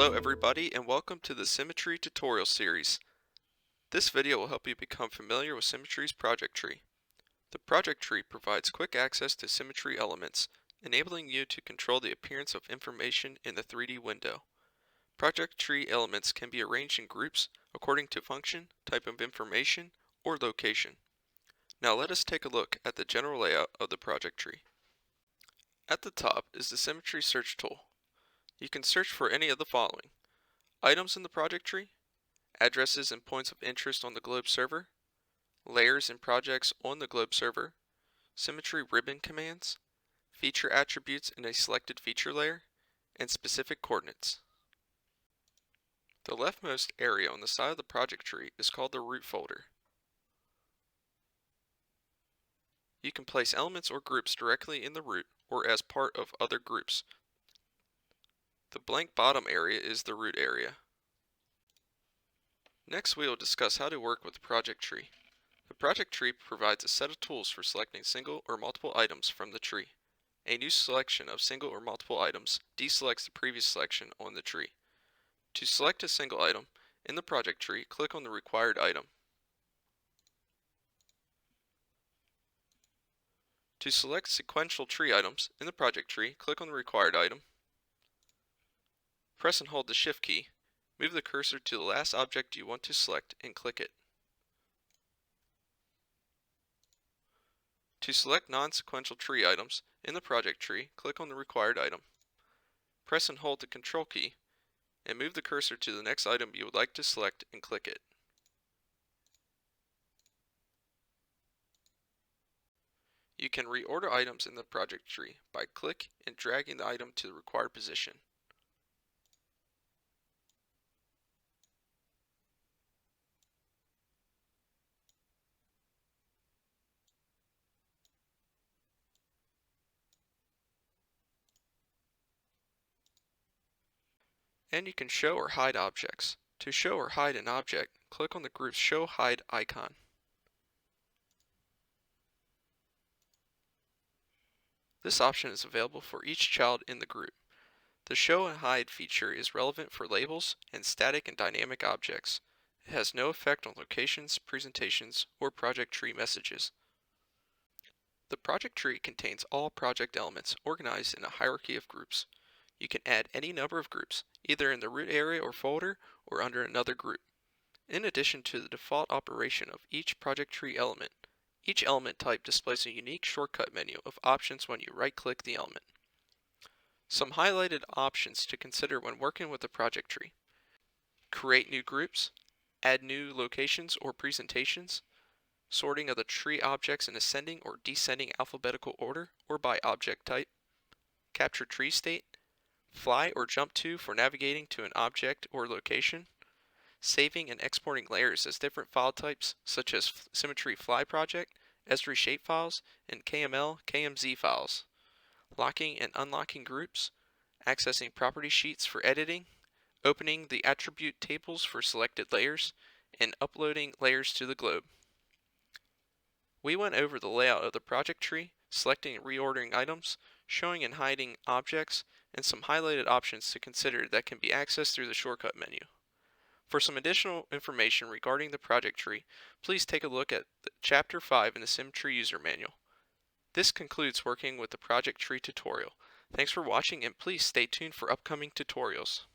Hello everybody and welcome to the Symmetry tutorial series. This video will help you become familiar with Symmetry's project tree. The project tree provides quick access to Symmetry elements, enabling you to control the appearance of information in the 3D window. Project tree elements can be arranged in groups according to function, type of information, or location. Now let us take a look at the general layout of the project tree. At the top is the Symmetry search tool. You can search for any of the following: items in the project tree, addresses and points of interest on the Globe server, layers and projects on the Globe server, Symmetry ribbon commands, feature attributes in a selected feature layer, and specific coordinates. The leftmost area on the side of the project tree is called the root folder. You can place elements or groups directly in the root or as part of other groups. The blank bottom area is the root area. Next, we will discuss how to work with the project tree. The project tree provides a set of tools for selecting single or multiple items from the tree. A new selection of single or multiple items deselects the previous selection on the tree. To select a single item in the project tree, click on the required item. To select sequential tree items in the project tree, click on the required item. Press and hold the Shift key. Move the cursor to the last object you want to select and click it. To select non-sequential tree items in the project tree, click on the required item. Press and hold the Control key and move the cursor to the next item you would like to select and click it. You can reorder items in the project tree by click and dragging the item to the required position. And you can show or hide objects. To show or hide an object, click on the group's Show Hide icon. This option is available for each child in the group. The Show and Hide feature is relevant for labels and static and dynamic objects. It has no effect on locations, presentations, or project tree messages. The project tree contains all project elements organized in a hierarchy of groups. You can add any number of groups, either in the root area or folder, or under another group. In addition to the default operation of each project tree element, each element type displays a unique shortcut menu of options when you right-click the element. Some highlighted options to consider when working with the project tree: create new groups, add new locations or presentations, sorting of the tree objects in ascending or descending alphabetical order or by object type, capture tree state, fly or jump to for navigating to an object or location, saving and exporting layers as different file types such as Symmetry Fly Project, Esri shapefiles, and KML, KMZ files, locking and unlocking groups, accessing property sheets for editing, opening the attribute tables for selected layers, and uploading layers to the Globe. We went over the layout of the project tree, selecting and reordering items, showing and hiding objects, and some highlighted options to consider that can be accessed through the shortcut menu. For some additional information regarding the project tree, please take a look at Chapter 5 in the Symmetry User Manual. This concludes working with the project tree tutorial. Thanks for watching and please stay tuned for upcoming tutorials.